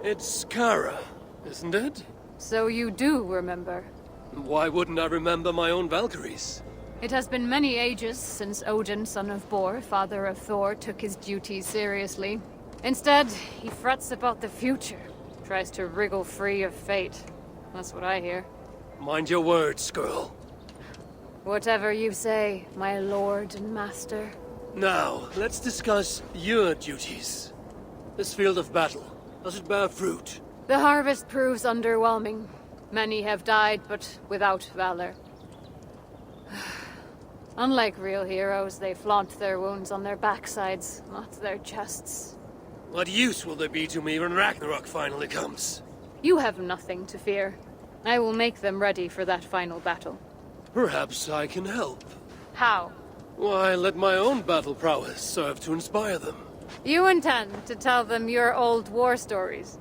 It's Kara, isn't it? So you do remember. Why wouldn't I remember my own Valkyries? It has been many ages since Odin, son of Bor, father of Thor, took his duties seriously. Instead, he frets about the future, tries to wriggle free of fate. That's what I hear. Mind your words, girl. Whatever you say, my lord and master. Now, let's discuss your duties. This field of battle, does it bear fruit? The harvest proves underwhelming. Many have died, but without valor. Unlike real heroes, they flaunt their wounds on their backsides, not their chests. What use will there be to me when Ragnarok finally comes? You have nothing to fear. I will make them ready for that final battle. Perhaps I can help. How? Why, let my own battle prowess serve to inspire them. You intend to tell them your old war stories?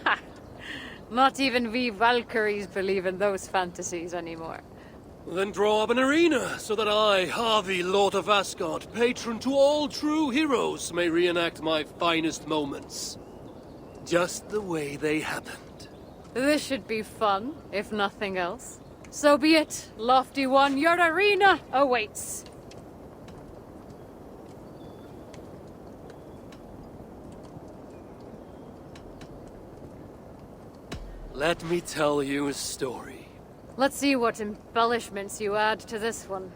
Ha! Not even we Valkyries believe in those fantasies anymore. Then draw up an arena, so that I, Harvey, Lord of Asgard, patron to all true heroes, may reenact my finest moments. Just the way they happened. This should be fun, if nothing else. So be it, Lofty One, your arena awaits. Let me tell you a story. Let's see what embellishments you add to this one.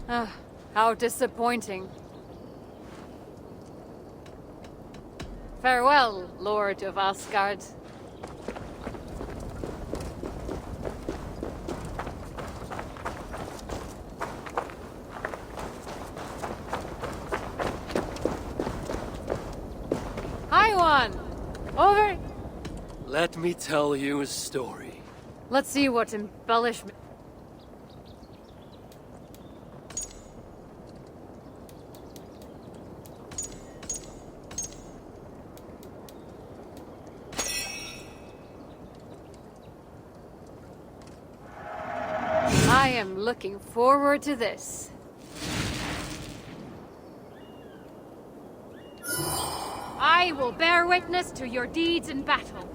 Ah, how disappointing. Farewell, Lord of Asgard. Hi, one! Over! Let me tell you a story. Let's see what embellishment... I am looking forward to this. I will bear witness to your deeds in battle.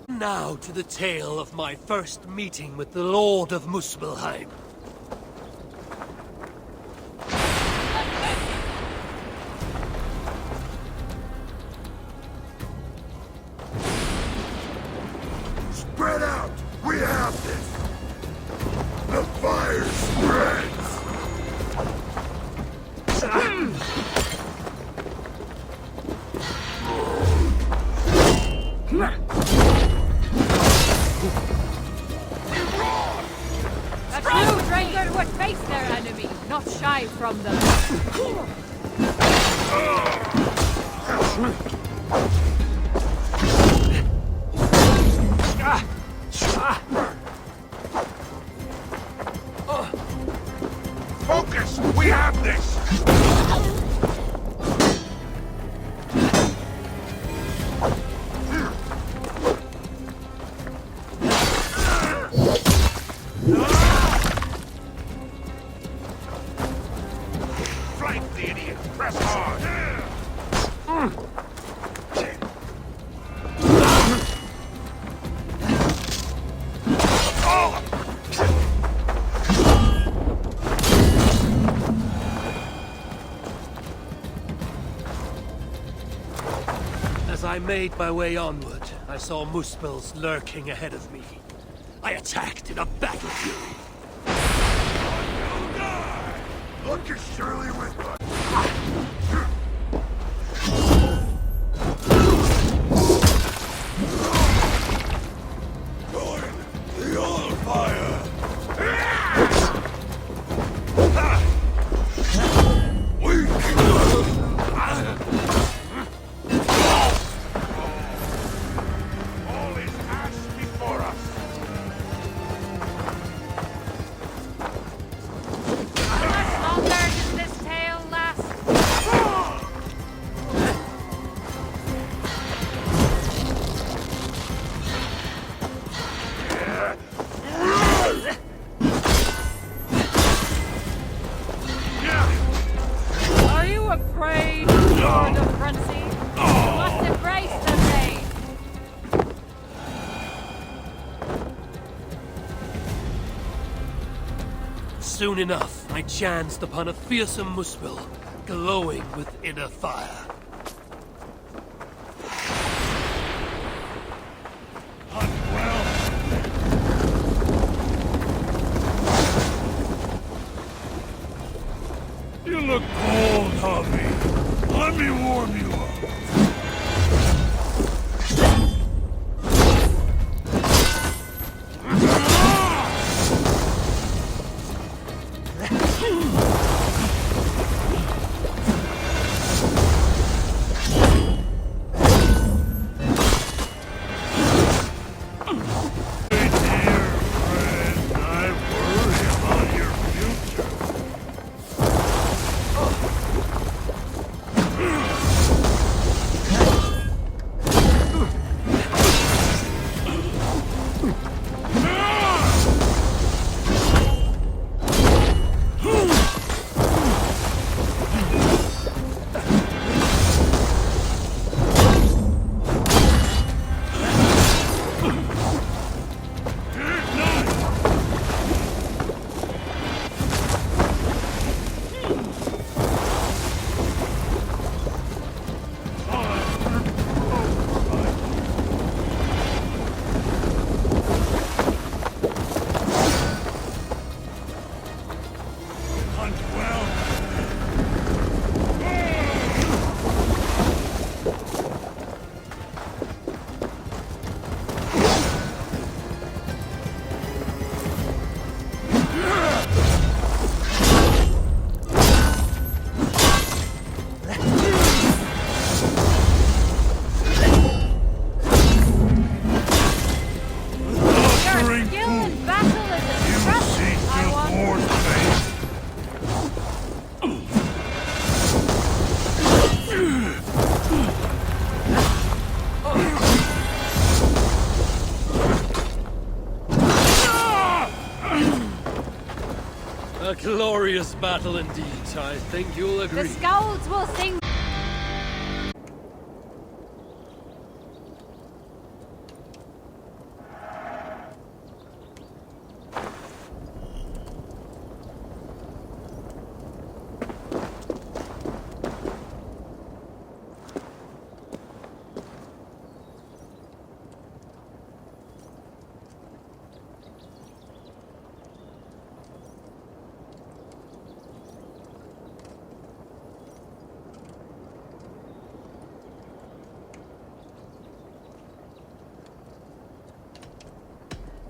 Now to the tale of my first meeting with the Lord of Muspelheim. Spread out! We have this! The fire spreads! A true dragon would face their enemy, not shy from them. Focus! We have this! Flank the idiot! Press hard! As I made my way onward, I saw Muspels lurking ahead of me. I attacked in a battle fury. Look at Shirley with us! Join the old fire! We all is ash before us! How much longer does this tale last? afraid, Lord of Gruncy? You must embrace the pain. Soon enough, I chanced upon a fearsome muspel, glowing with inner fire. Hunt well. You look cold, Javi. Let me warm you up. A glorious battle indeed, I think you'll agree. The Scouts will sing.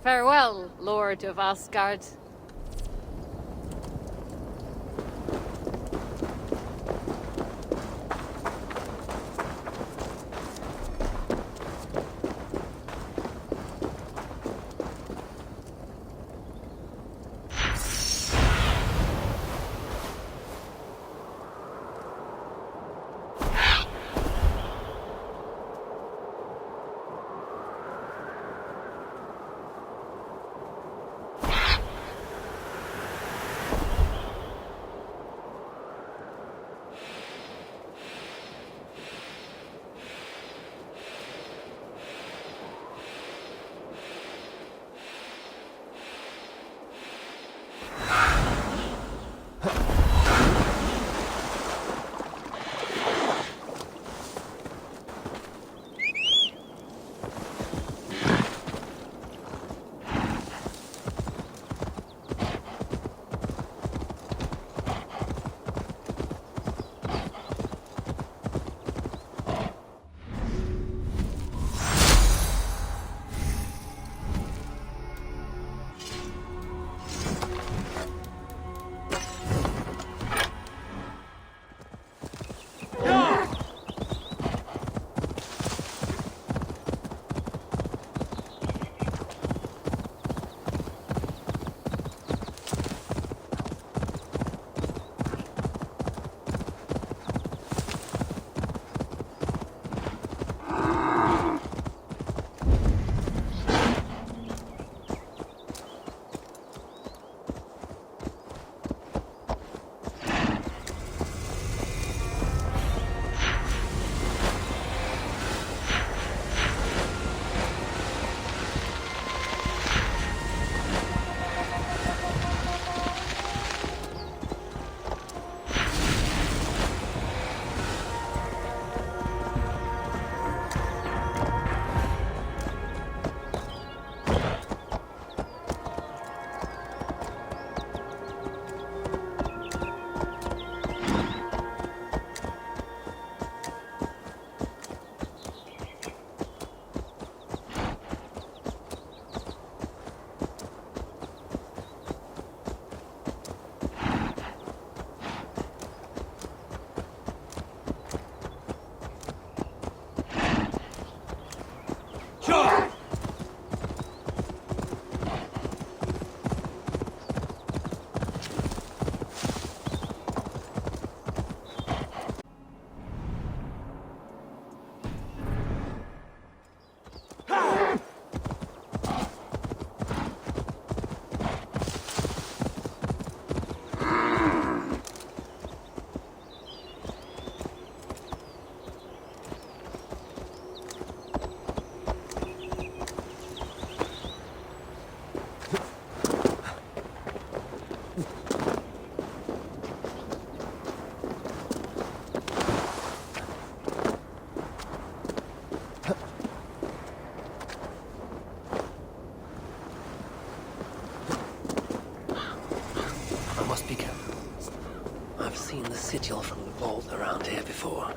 Farewell, Lord of Asgard. traveled around here before.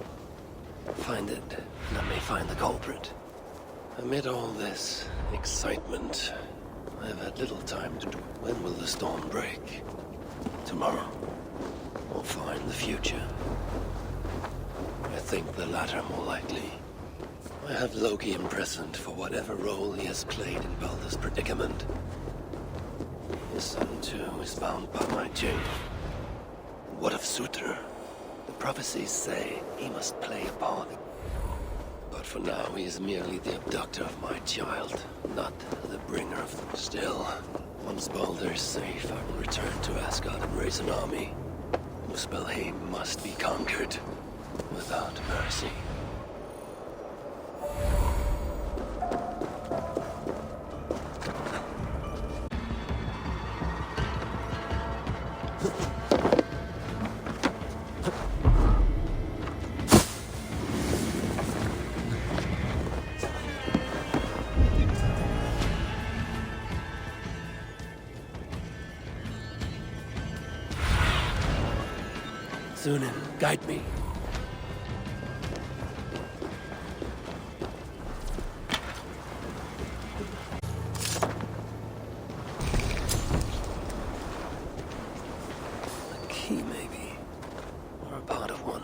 Find it, and I may find the culprit. Amid all this excitement, I have had little time to do. When will the storm break? Tomorrow? Or find the future? I think the latter more likely. I have Loki imprisoned for whatever role he has played in Balder's predicament. His son, too, is bound by my chain. What of Sutra? The prophecies say he must play a part. But for now, he is merely the abductor of my child, not the bringer of them. Still, once Balder is safe, I will return to Asgard and raise an army. Muspelheim must be conquered without mercy. Sunan, guide me. A key, maybe. Or a part of one.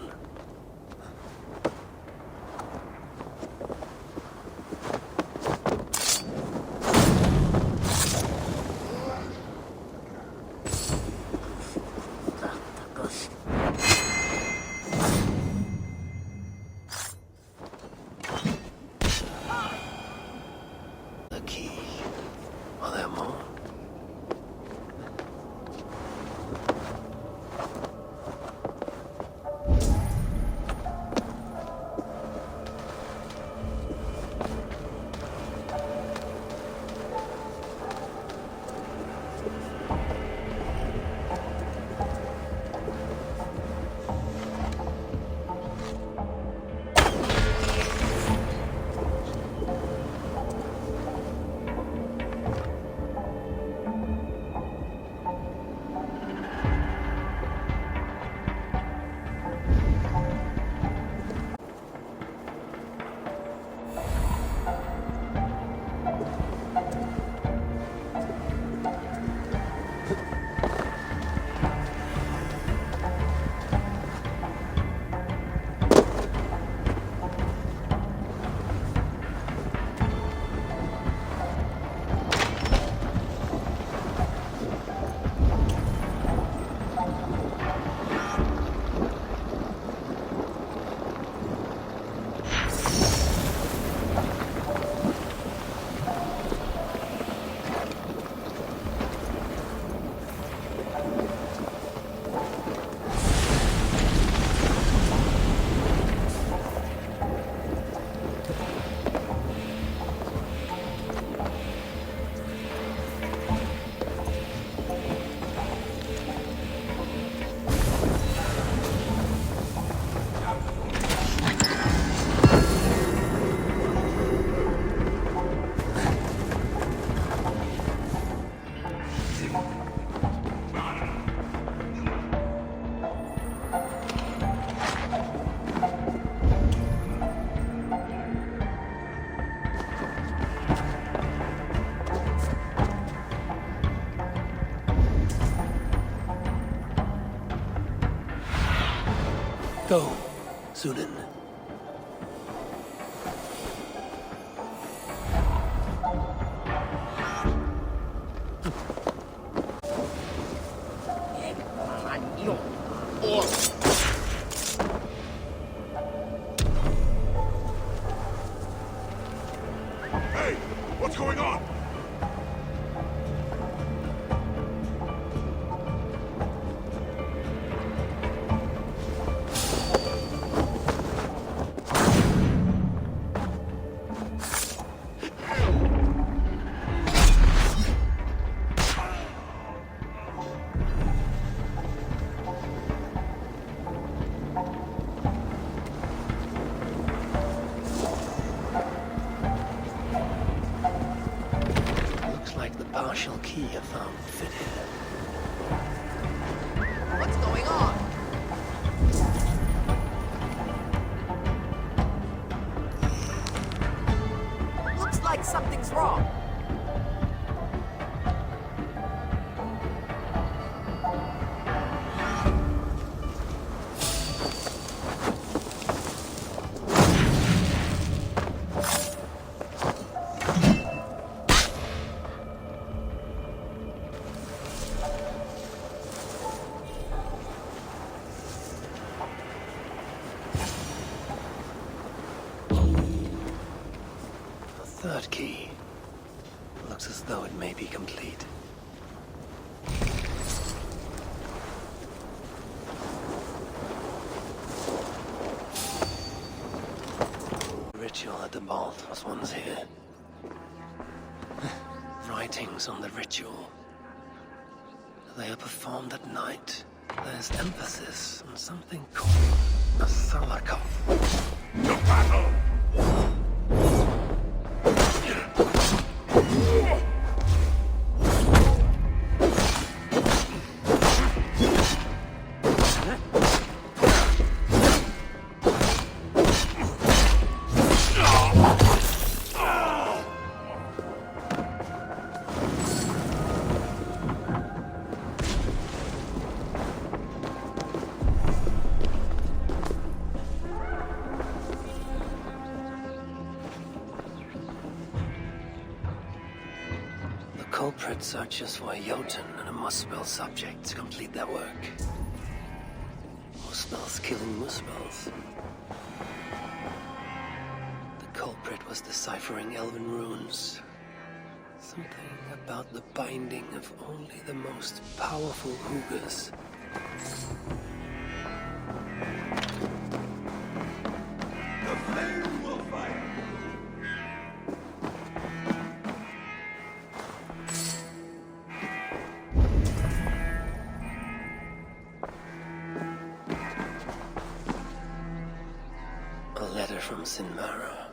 The key. Are there more? Go, Sunan. Hey, what's going on? Partial key I found fit here. What's going on? What's wrong? Third key. Looks as though it may be complete. The ritual at the vault was once here. Writings on the ritual. They are performed at night. There's emphasis on something called a salakov. The battle! Culprit searches for a Jotun and a Muspel subject to complete their work. Muspels killing Muspels. The culprit was deciphering elven runes. Something about the binding of only the most powerful Hoogers. The flame will fight! A letter from Sinmara.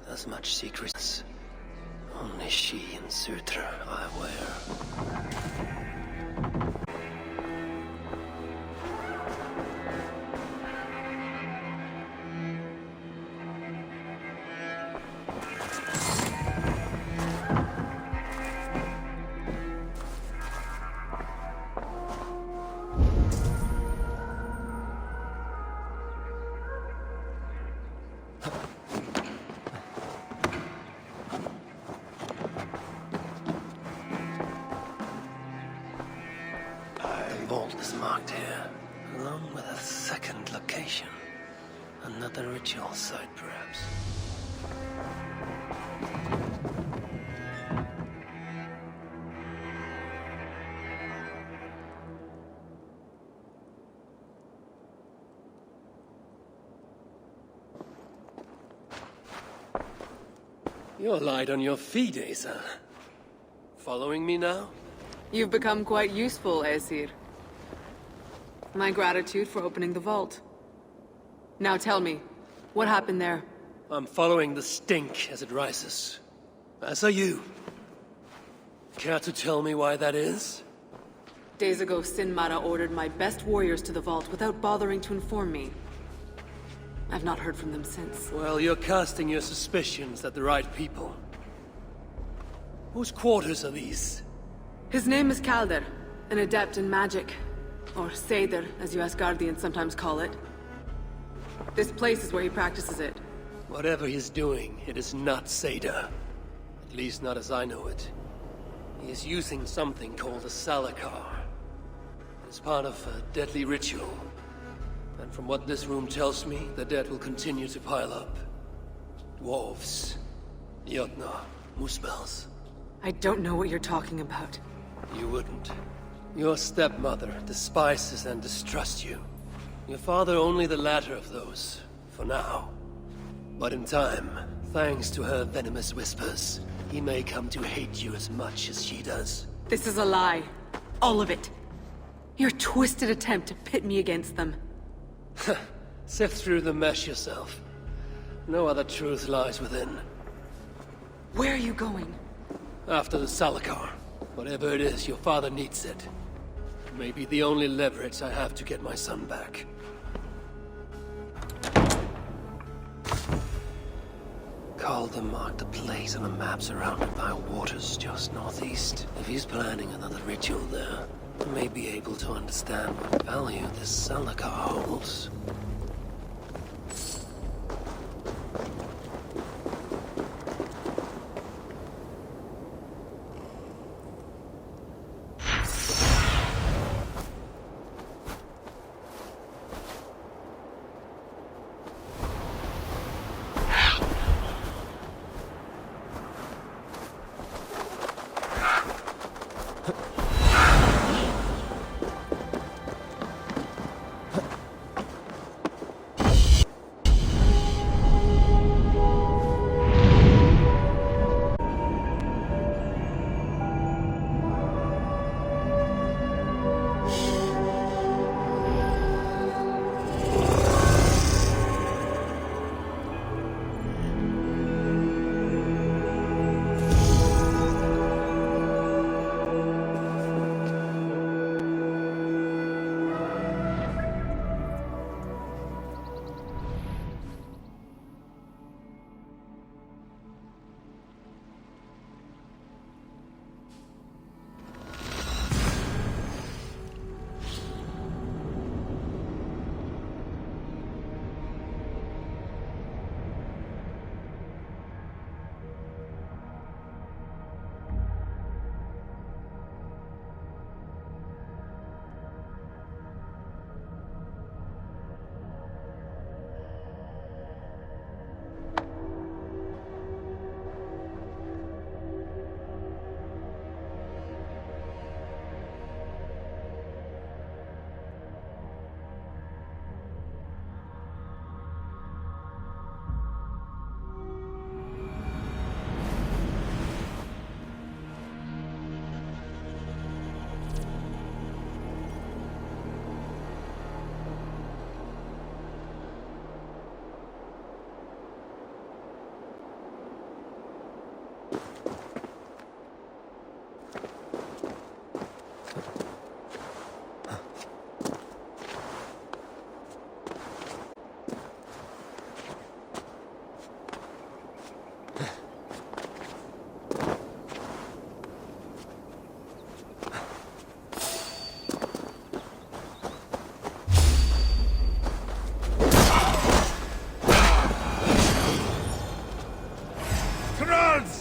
As much secrets. Only she and Sutra are aware. The vault is marked here, along with a second location. Another ritual site, perhaps. You're light on your feet, Asa. Following me now? You've become quite useful, Aesir. My gratitude for opening the vault. Now tell me, what happened there? I'm following the stink as it rises. As are you. Care to tell me why that is? Days ago, Sinmara ordered my best warriors to the vault without bothering to inform me. I've not heard from them since. Well, you're casting your suspicions at the right people. Whose quarters are these? His name is Kalder, an adept in magic. Or Seder, as you Asgardians sometimes call it. This place is where he practices it. Whatever he's doing, it is not Seder. At least not as I know it. He is using something called a Salakar. It's part of a deadly ritual. And from what this room tells me, the dead will continue to pile up. Dwarves, Jotnar, Muspels. I don't know what you're talking about. You wouldn't. Your stepmother despises and distrusts you. Your father only the latter of those, for now. But in time, thanks to her venomous whispers, he may come to hate you as much as she does. This is a lie. All of it. Your twisted attempt to pit me against them. Sift through the mesh yourself. No other truth lies within. Where are you going? After the Salakar. Whatever it is, your father needs it. It may be the only leverage I have to get my son back. Call Calder marked a place on a map surrounded by waters just northeast. If he's planning another ritual there, I may be able to understand what value this Salakar holds.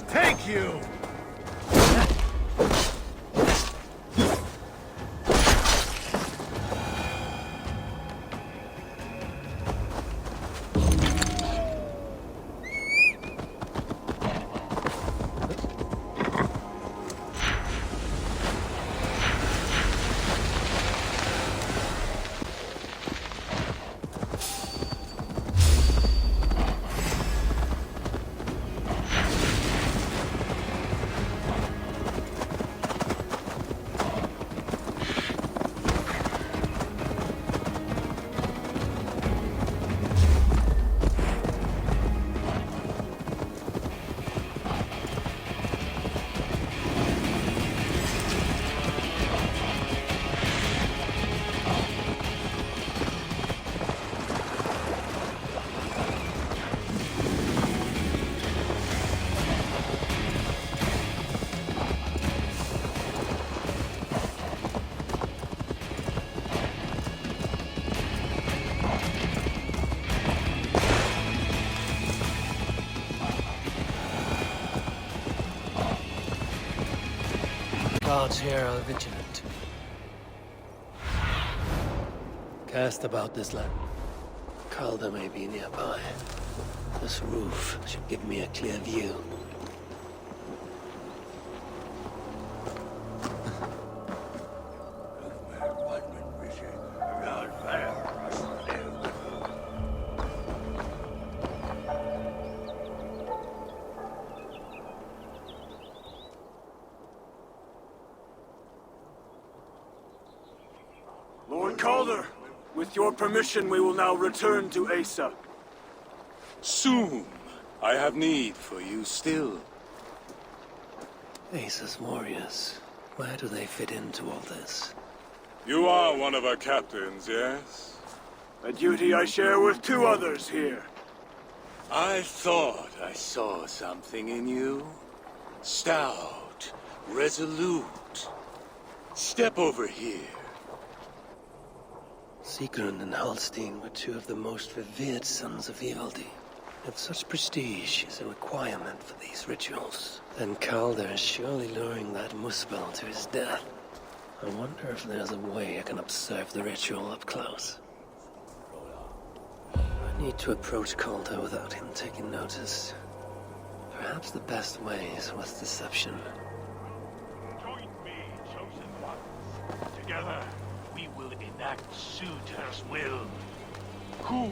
Take you! Guards here are vigilant. Cast about this land. Calder may be nearby. This roof should give me a clear view. Lord Calder, with your permission, we will now return to Asa. Soon. I have need for you still. Asa's warriors. Where do they fit into all this? You are one of our captains, yes? A duty I share with two others here. I thought I saw something in you. Stout, resolute. Step over here. Sigrun and Halstein were two of the most revered sons of Ivaldi. If such prestige is a requirement for these rituals, then Calder is surely luring that Muspel to his death. I wonder if there's a way I can observe the ritual up close. I need to approach Calder without him taking notice. Perhaps the best way is with deception. Join me, chosen ones. Together, we will enact Surtur's will. Who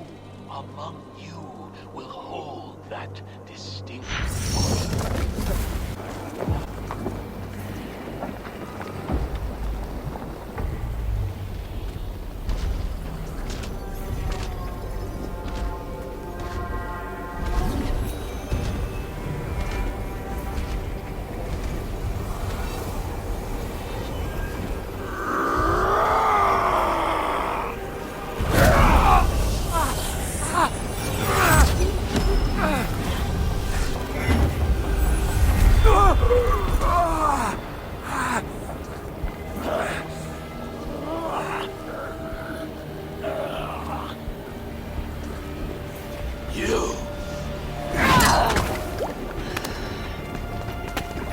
among you will hold that distinct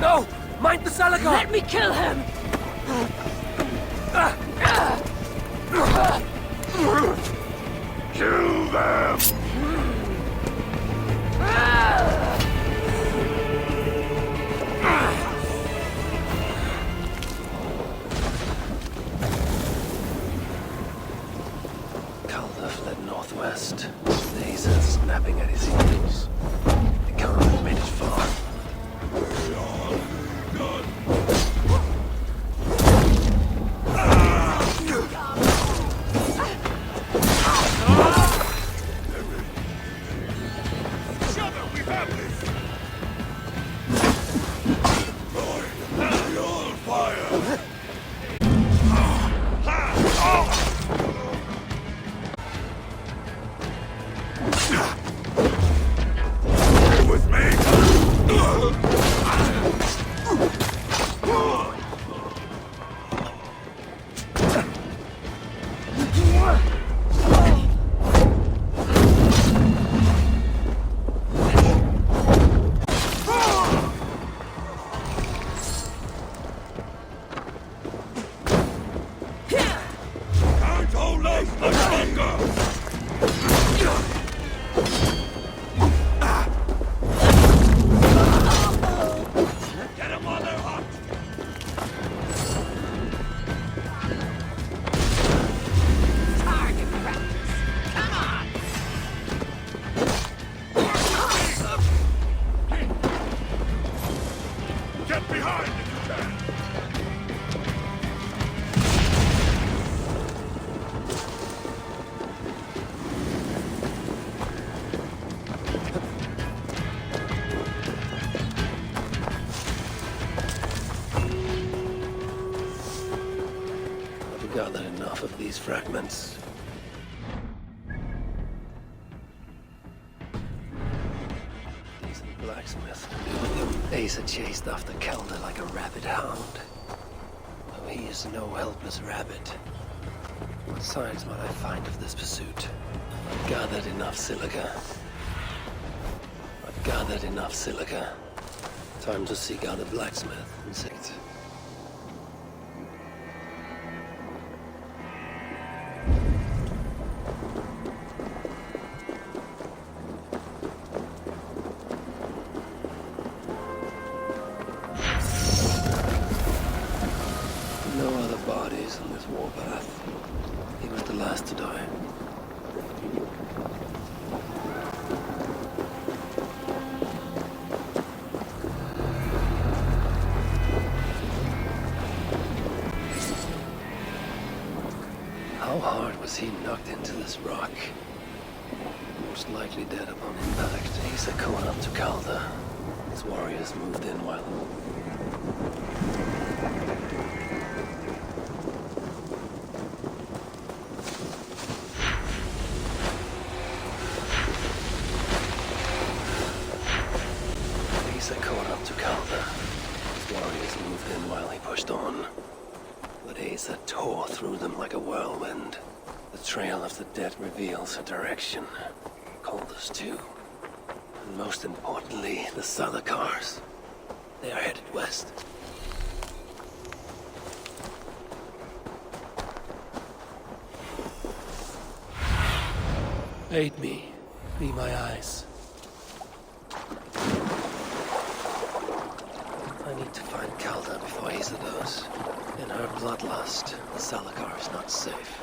No! Mind the Salagar! Let me kill him! Kill them! Calder fled northwest, laser snapping at his heels. They can't have made it far. Get behind if you can! I've gathered enough of these fragments. Decent blacksmith to do with them. Asa chased after Calder like a rabid hound. Though he is no helpless rabbit. What signs might I find of this pursuit? I've gathered enough silica. Time to seek out a blacksmith and see it. No other bodies on this warpath. He was the last to die. How hard was he knocked into this rock? Most likely dead upon impact. Asa caught up to Calder. His warriors moved in while... him while he pushed on. But Asa tore through them like a whirlwind. The trail of the dead reveals a direction. Calder's too. And most importantly, the Salakars. They are headed west. Aid me. Be my eyes. I need to find Calder before Asa does. In her bloodlust, the Salakar is not safe.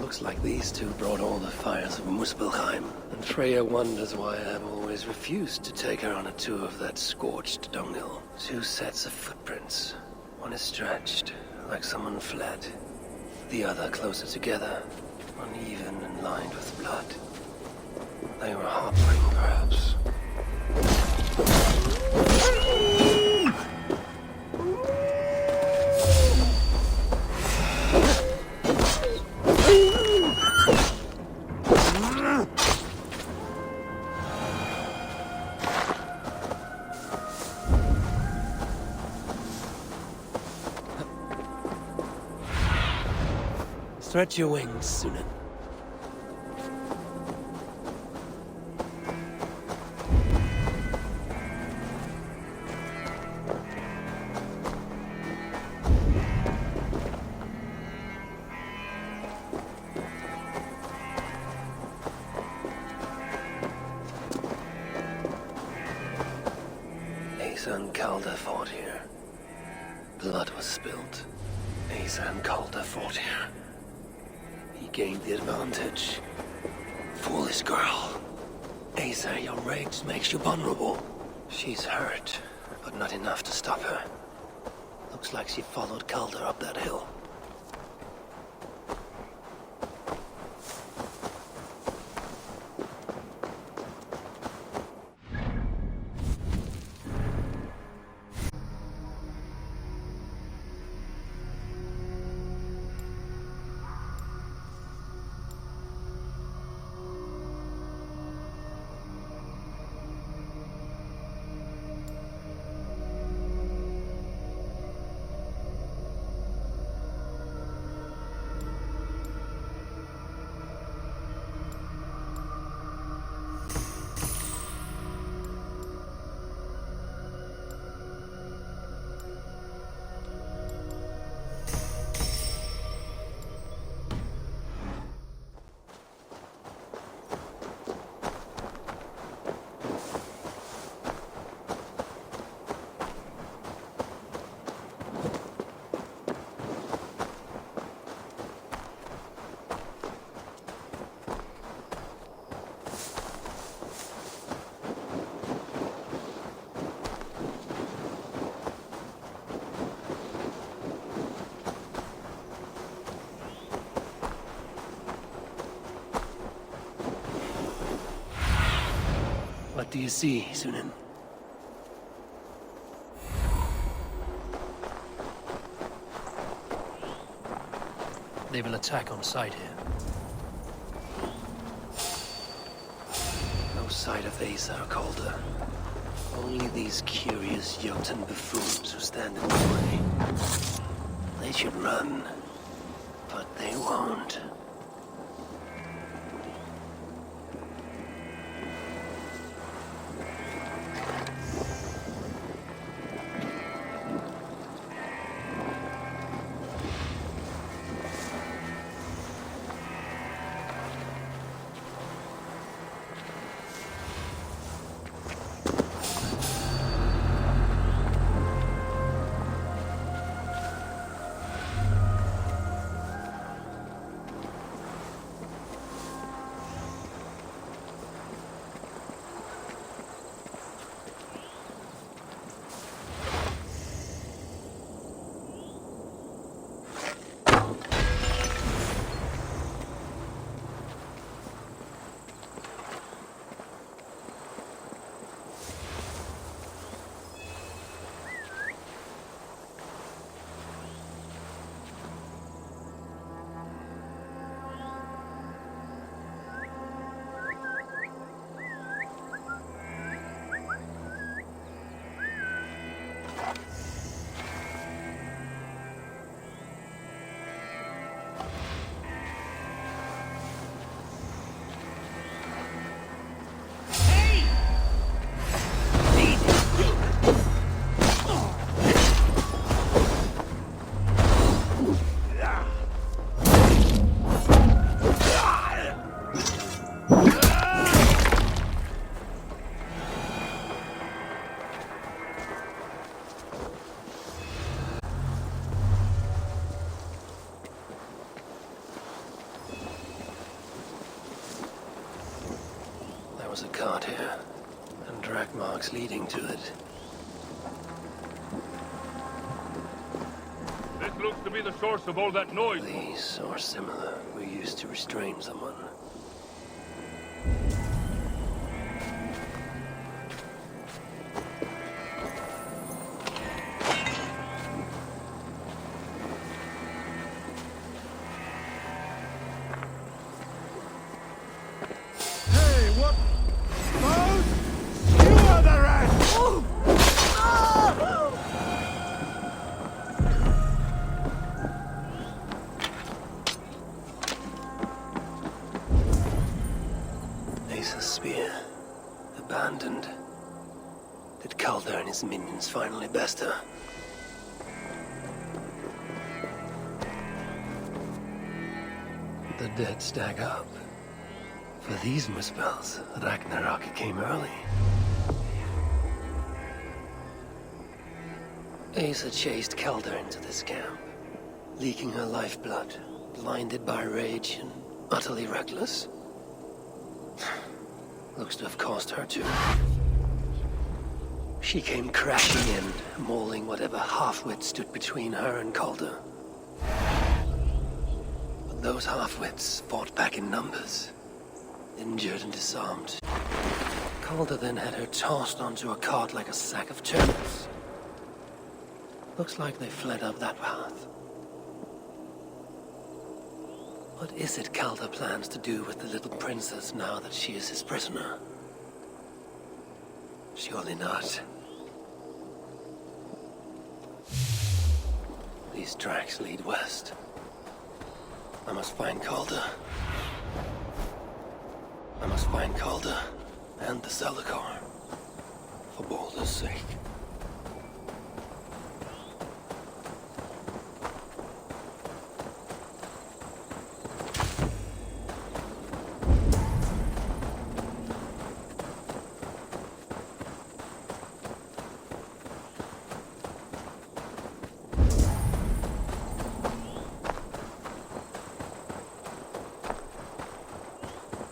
Looks like these two brought all the fires of Muspelheim, and Freya wonders why I have always refused to take her on a tour of that scorched dunghill. 2 sets of footprints. One is stretched, like someone fled. The other closer together, uneven and lined with blood. They were hobbling, perhaps. Stretch your wings, Sunan. Asa and Calder fought here. Blood was spilled. Asa and Calder fought here. He gained the advantage. Foolish girl. Asa, your rage makes you vulnerable. She's hurt, but not enough to stop her. Looks like she followed Calder up that hill. What do you see, Sunan? They will attack on sight here. No sight of Asa or Calder. Only these curious Jotun buffoons who stand in the way. They should run, but they won't. was a cart here, and track marks leading to it. This looks to be the source of all that noise. These, or similar, were used to restrain someone. Hey, what? Those? You are the rats! Ace's spear. Abandoned. Did Calder and his minions finally best her? The dead stack up. For these misspells, Ragnarok came early. Asa chased Calder into this camp, leaking her lifeblood, blinded by rage and utterly reckless. Looks to have cost her too. She came crashing in, mauling whatever half-wit stood between her and Calder. But those half-wits fought back in numbers, injured and disarmed. Calder then had her tossed onto a cart like a sack of turnips. Looks like they fled up that path. What is it Calder plans to do with the little princess now that she is his prisoner? Surely not. These tracks lead west. I must find Calder. I must find Calder and the Zalakar, for Baldur's sake.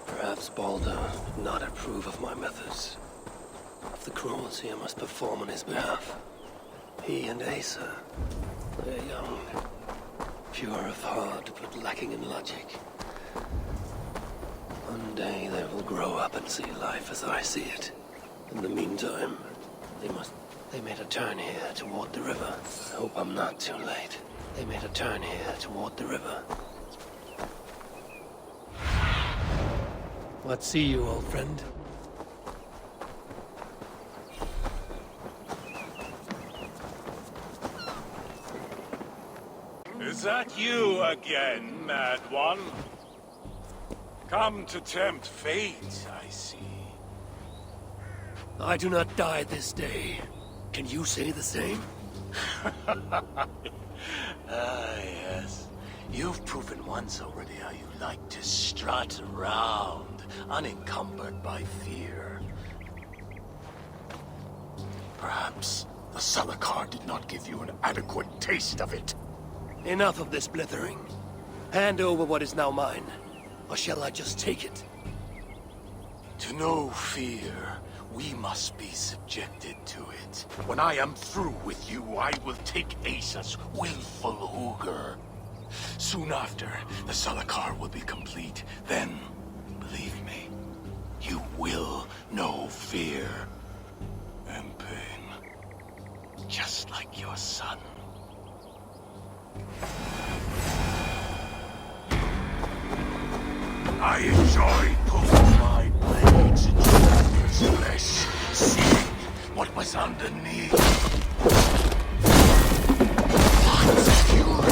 Perhaps Baldur would not approve of my methods, of the cruelty I must perform on his behalf. He and Asa, they are young, pure of heart but lacking in logic. One day they will grow up and see life as I see it. In the meantime, they made a turn here toward the river. I hope I'm not too late. They made a turn here toward the river. What see you, old friend? Is that you again, mad one? Come to tempt fate, I see. I do not die this day. Can you say the same? Yes. You've proven once already how you like to strut around, unencumbered by fear. Perhaps the Zalakar did not give you an adequate taste of it. Enough of this blithering. Hand over what is now mine, or shall I just take it? To know fear, we must be subjected to it. When I am through with you, I will take Asa's willful Uger. Soon after, the Zalakar will be complete. Then, believe me, you will know fear and pain. Just like your son. I enjoy pulling my blades into the flesh, seeing what was underneath. What's pure?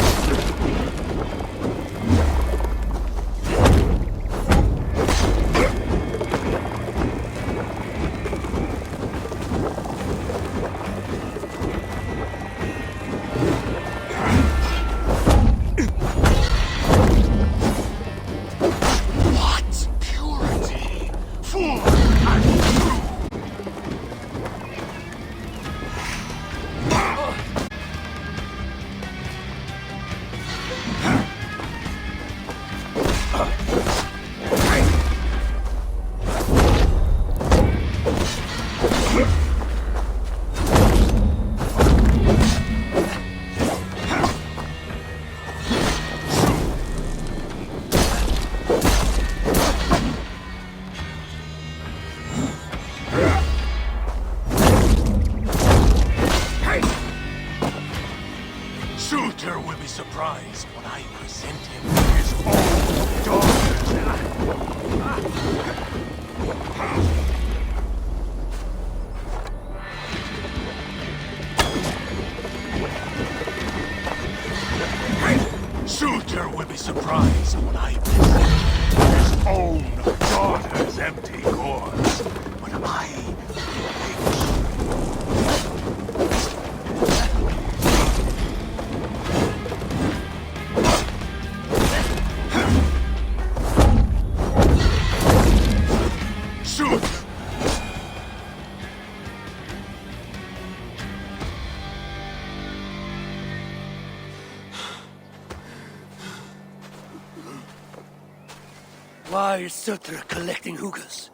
Why is Sutra collecting hookahs?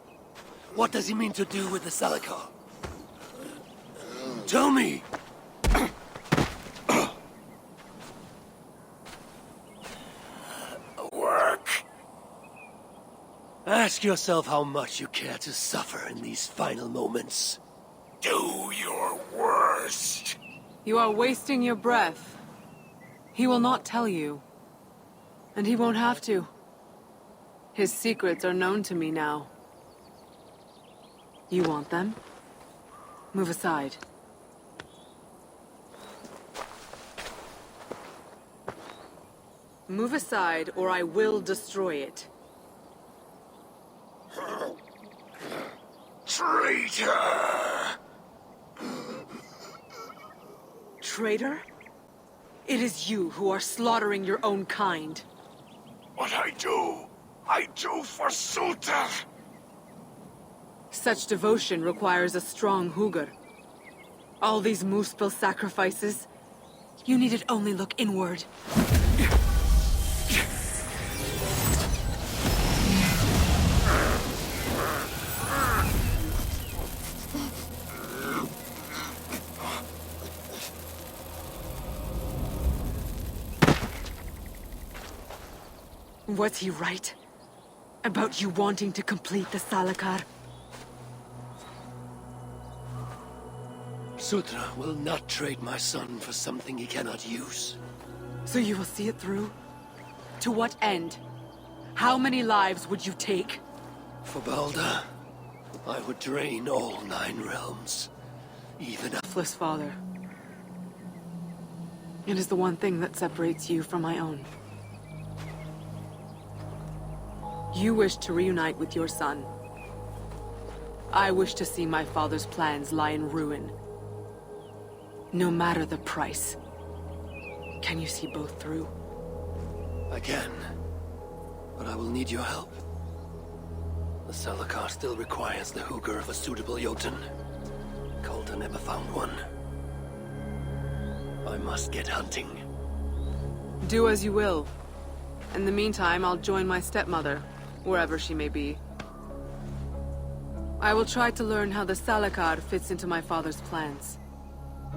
What does he mean to do with the Salakar? Tell me! Work. Ask yourself how much you care to suffer in these final moments. Do your worst. You are wasting your breath. He will not tell you. And he won't have to. His secrets are known to me now. You want them? Move aside. Move aside, or I will destroy it. Traitor! Traitor? It is you who are slaughtering your own kind. What I do for Suter! Such devotion requires a strong Hugr. All these Muspel sacrifices, you needed only look inward. Was he right? About you wanting to complete the Salakar? Sutra will not trade my son for something he cannot use. So you will see it through? To what end? How many lives would you take? For Balder, I would drain all 9 realms. Even a... Selfless father. It is the one thing that separates you from my own. You wish to reunite with your son. I wish to see my father's plans lie in ruin. No matter the price. Can you see both through? I can. But I will need your help. The Salakar still requires the Hugr of a suitable Jotun. Coulter never found one. I must get hunting. Do as you will. In the meantime, I'll join my stepmother, wherever she may be. I will try to learn how the Salakar fits into my father's plans.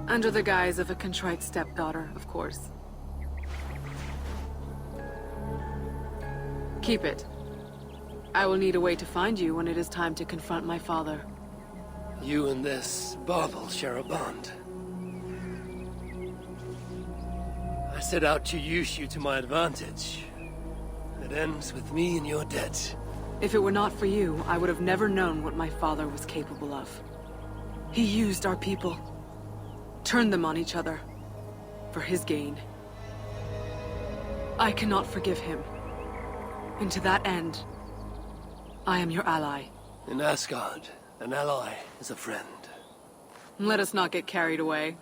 Under the guise of a contrite stepdaughter, of course. Keep it. I will need a way to find you when it is time to confront my father. You and this bauble share a bond. I set out to use you to my advantage. It ends with me in your debt. If it were not for you, I would have never known what my father was capable of. He used our people. Turned them on each other. For his gain. I cannot forgive him. And to that end, I am your ally. In Asgard, an ally is a friend. Let us not get carried away.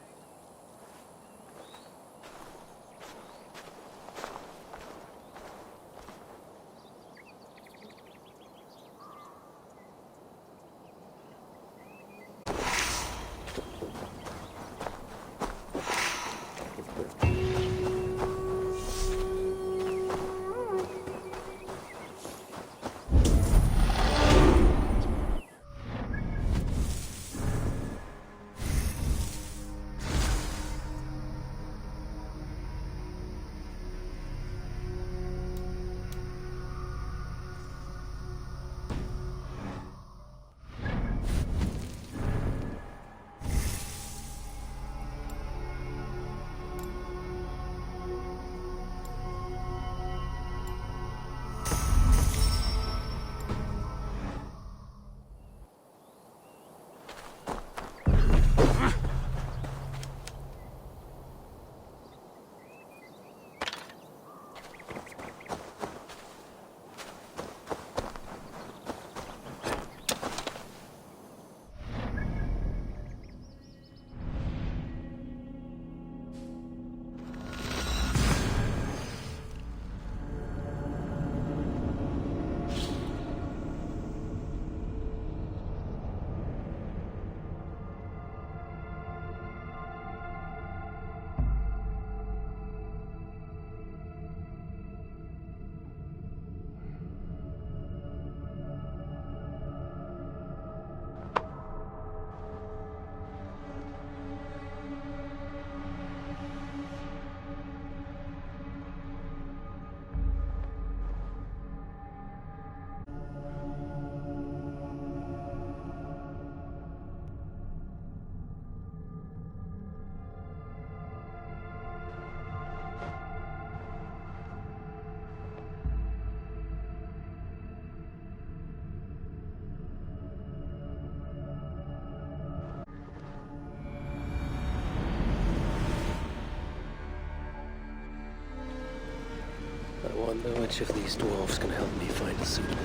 Which of these dwarves can help me find a suitable?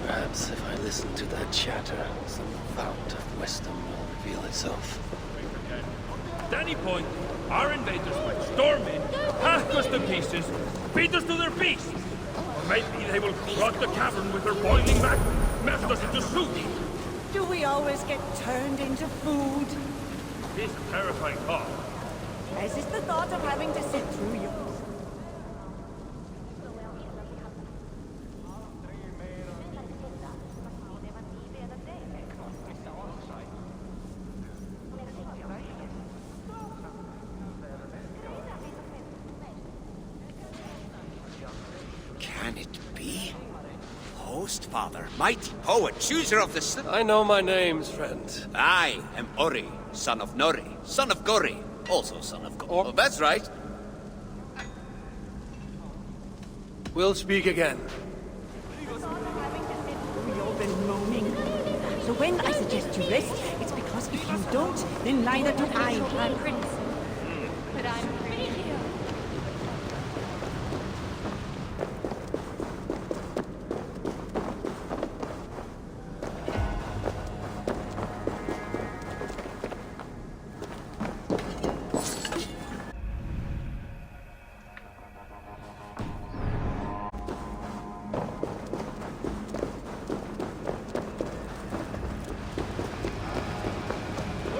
Perhaps if I listen to that chatter, some fount of wisdom will reveal itself. At any point, our invaders might storm in, hack us to pieces, beat us to their beasts. Or maybe they will flood the cavern with their boiling magma, melt us into soup. Do we always get turned into food? It's a terrifying thought. As is the thought of having to sit through you. Can it be? Host Father, mighty poet, chooser of the sun. I know my names, friend. I am Ori, son of Nori, son of Gori, also son of Oh, that's right. We'll speak again. You've been moaning. So when I suggest you rest, it's because if you don't, then neither do I. I'm Prince. But I'm pretty here.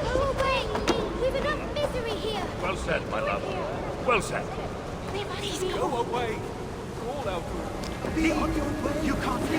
Go away! We've enough misery here! Well said, my love. Well said. We must be... Go away! All out. Be on your way! You can't leave!